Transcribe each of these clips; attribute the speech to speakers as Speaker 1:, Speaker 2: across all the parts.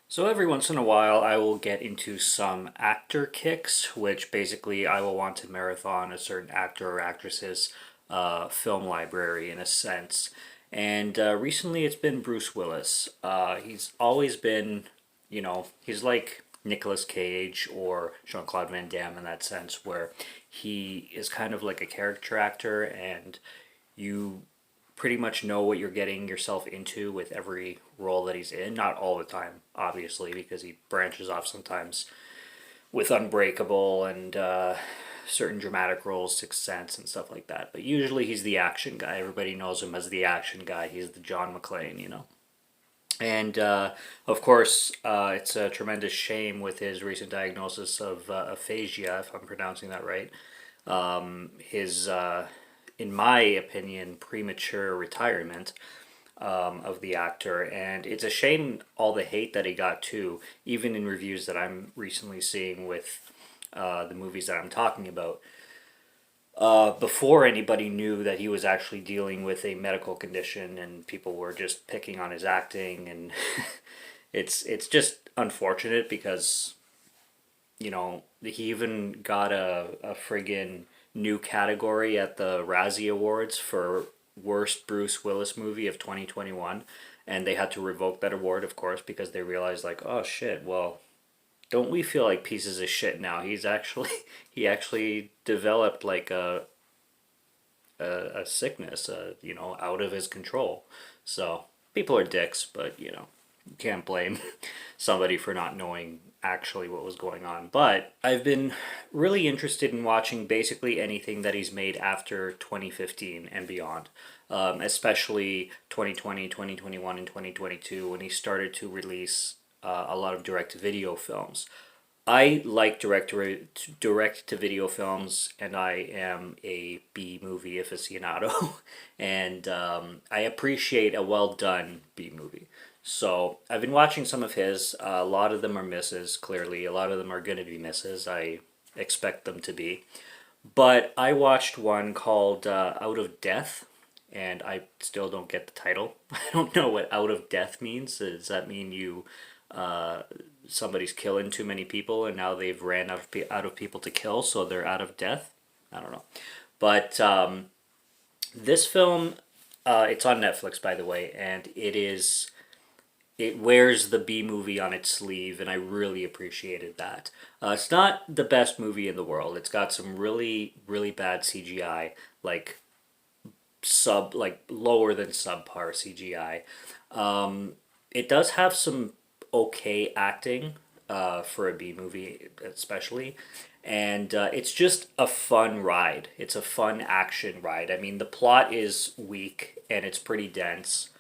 Speaker 1: So every once in a while, I will get into some actor kicks, which basically I will want to marathon a certain actor or actress's film library in a sense. And recently, it's been Bruce Willis. He's always been, he's like Nicolas Cage or Jean-Claude Van Damme in that sense, where he is kind of like a character actor, and you pretty much know what you're getting yourself into with every role that he's in. Not all the time, obviously, because he branches off sometimes with Unbreakable and certain dramatic roles, Sixth Sense and stuff like that. But usually he's the action guy. Everybody knows him as the action guy. He's the John McClane. And of course, it's a tremendous shame with his recent diagnosis of aphasia, if I'm pronouncing that right. His in my opinion, premature retirement of the actor. And it's a shame all the hate that he got too, even in reviews that I'm recently seeing with the movies that I'm talking about. Before anybody knew that he was actually dealing with a medical condition, and people were just picking on his acting, and it's just unfortunate because he even got a friggin' new category at the Razzie Awards for worst Bruce Willis movie of 2021, and they had to revoke that award, of course, because they realized like, oh shit, well, don't we feel like pieces of shit now? He actually developed like a sickness, out of his control. So people are dicks, but you can't blame somebody for not knowing actually what was going on. But I've been really interested in watching basically anything that he's made after 2015 and beyond, especially 2020, 2021, and 2022 when he started to release a lot of direct to video films. I like direct to video films, and I am a B movie aficionado, and I appreciate a well done B movie. So I've been watching some of his. A lot of them are misses. Clearly, a lot of them are going to be misses. I expect them to be. But I watched one called Out of Death, and I still don't get the title. I don't know what Out of Death means. Does that mean uh, somebody's killing too many people and now they've ran out of people to kill, so they're out of death? I don't know. But this film, it's on Netflix, by the way, and it wears the B movie on its sleeve, and I really appreciated that. It's not the best movie in the world. It's got some really, really bad CGI, like like lower than subpar CGI. It does have some okay acting for a B movie, especially. And it's just a fun ride. It's a fun action ride. I mean, the plot is weak and it's pretty dense,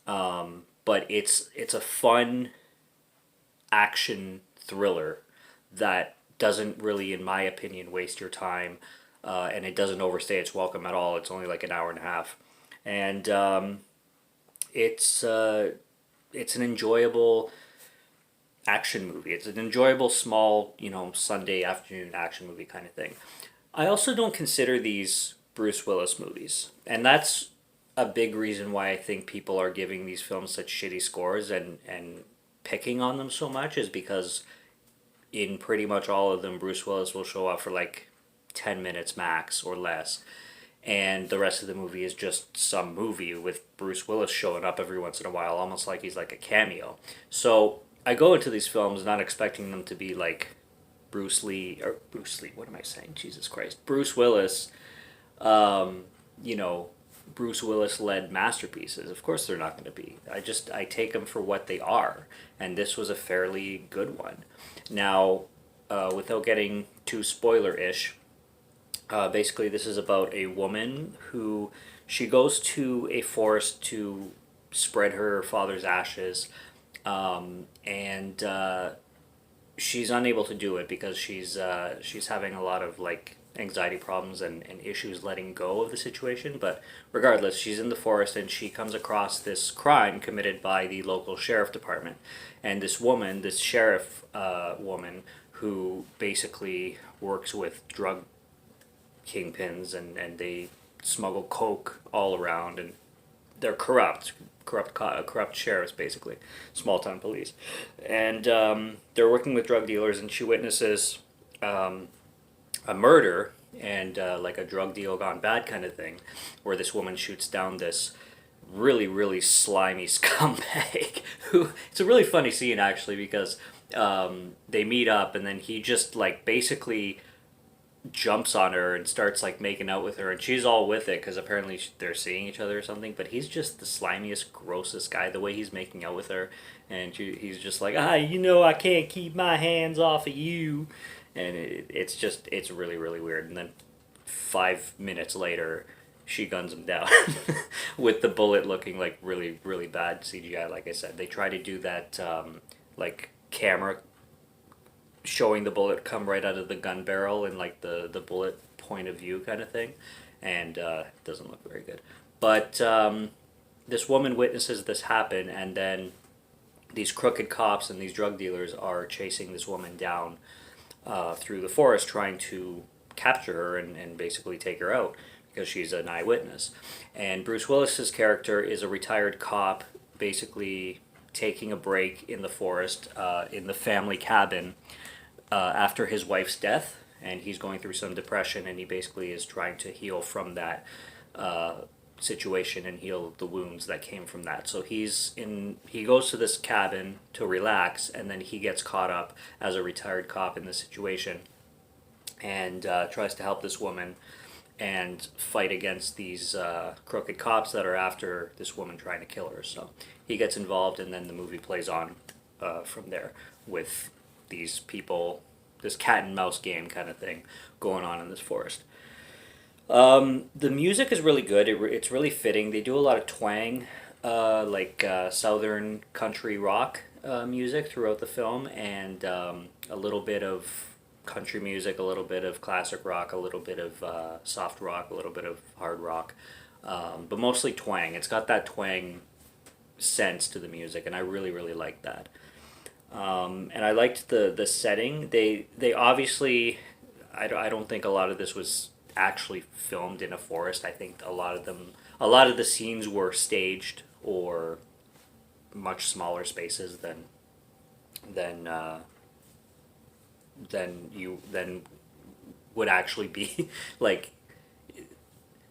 Speaker 1: but it's a fun action thriller that doesn't really, in my opinion, waste your time, and it doesn't overstay its welcome at all. It's only like an hour and a half, and it's it's an enjoyable action movie. It's an enjoyable small, Sunday afternoon action movie kind of thing. I also don't consider these Bruce Willis movies, and that's a big reason why I think people are giving these films such shitty scores and picking on them so much is because in pretty much all of them, Bruce Willis will show up for like 10 minutes max or less. And the rest of the movie is just some movie with Bruce Willis showing up every once in a while, almost like he's like a cameo. So I go into these films not expecting them to be like Bruce Lee, what am I saying? Jesus Christ. Bruce Willis, um, you know, Bruce Willis led masterpieces. Of course they're not going to be. I take them for what they are, and this was a fairly good one. Now, without getting too spoiler ish, basically this is about a woman who she goes to a forest to spread her father's ashes, and she's unable to do it because she's having a lot of like anxiety problems and issues letting go of the situation. But regardless, she's in the forest and she comes across this crime committed by the local sheriff department, and this woman, this sheriff woman, who basically works with drug kingpins, and they smuggle coke all around, and they're corrupt, corrupt sheriffs, basically, small town police, and they're working with drug dealers, and she witnesses a murder and like a drug deal gone bad kind of thing, where this woman shoots down this really slimy scumbag who it's a really funny scene actually because they meet up and then he just like basically jumps on her and starts like making out with her and she's all with it because apparently they're seeing each other or something, but he's just the slimiest grossest guy the way he's making out with her, and he's just like, I can't keep my hands off of you, and it's really weird, and then 5 minutes later she guns him down with the bullet looking like really bad CGI. Like I said, they try to do that like camera showing the bullet come right out of the gun barrel and like the bullet point of view kind of thing, and it doesn't look very good. But this woman witnesses this happen, and then these crooked cops and these drug dealers are chasing this woman down through the forest, trying to capture her and basically take her out because she's an eyewitness. And Bruce Willis's character is a retired cop, basically taking a break in the forest, in the family cabin, after his wife's death, and he's going through some depression, and he basically is trying to heal from that situation and heal the wounds that came from that. So he goes to this cabin to relax, and then he gets caught up as a retired cop in this situation, and tries to help this woman and fight against these crooked cops that are after this woman trying to kill her. So he gets involved, and then the movie plays on from there with these people, this cat and mouse game kind of thing going on in this forest. The music is really good. It's really fitting. They do a lot of twang, like southern country rock music throughout the film, and a little bit of country music, a little bit of classic rock, a little bit of soft rock, a little bit of hard rock, but mostly twang. It's got that twang sense to the music, and I really like that. And I liked the setting. They obviously, I don't think a lot of this was actually filmed in a forest. I think a lot of the scenes were staged or much smaller spaces than than would actually be like,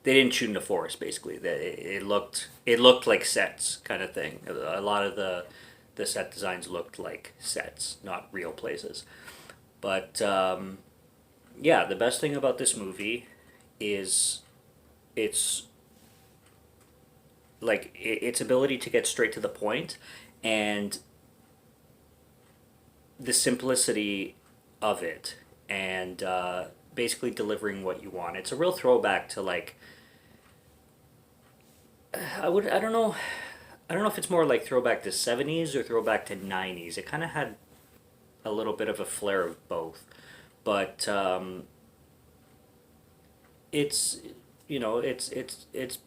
Speaker 1: they didn't shoot in a forest basically. It looked like sets kind of thing. A lot of the set designs looked like sets, not real places. But yeah, the best thing about this movie is its its ability to get straight to the point, and the simplicity of it, and basically delivering what you want. It's a real throwback to like, I don't know if it's more like throwback to 70s or throwback to 90s. It kind of had a little bit of a flair of both, but it's it's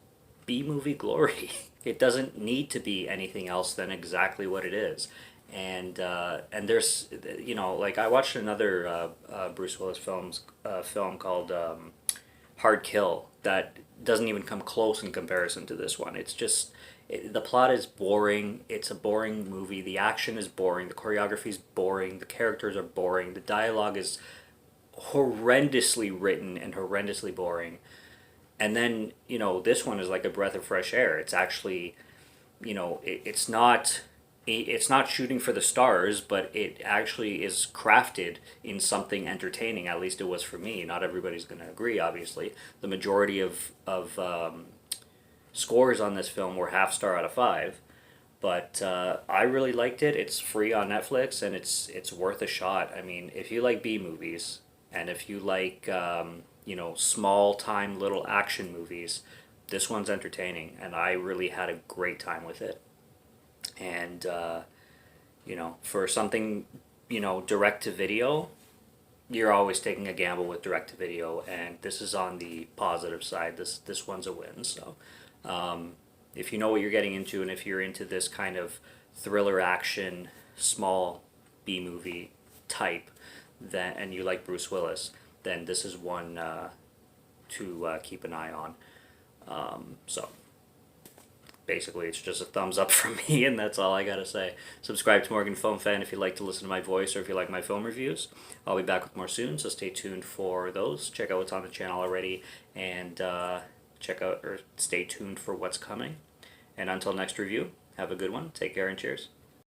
Speaker 1: B movie glory. It doesn't need to be anything else than exactly what it is. And there's, like I watched another Bruce Willis film called Hard Kill that doesn't even come close in comparison to this one. It's just, the plot is boring. It's a boring movie. The action is boring. The choreography is boring. The characters are boring. The dialogue is horrendously written and horrendously boring. And then, this one is like a breath of fresh air. It's actually, it's not shooting for the stars, but it actually is crafted in something entertaining. At least it was for me. Not everybody's going to agree, obviously. The majority of scores on this film were half star out of 5, but I really liked it. It's free on Netflix, and it's worth a shot. I mean, if you like B movies, and if you like small time little action movies, this one's entertaining, and I really had a great time with it. And for something direct to video, you're always taking a gamble with direct to video, and this is on the positive side. This one's a win. So if you know what you're getting into, and if you're into this kind of thriller action small B movie type, and you like Bruce Willis, then this is one to keep an eye on. So basically it's just a thumbs up from me, and that's all I gotta say. Subscribe to Morgan Film Fan if you like to listen to my voice or if you like my film reviews. I'll be back with more soon, so stay tuned for those. Check out what's on the channel already, and check out or stay tuned for what's coming. And until next review, have a good one. Take care and cheers.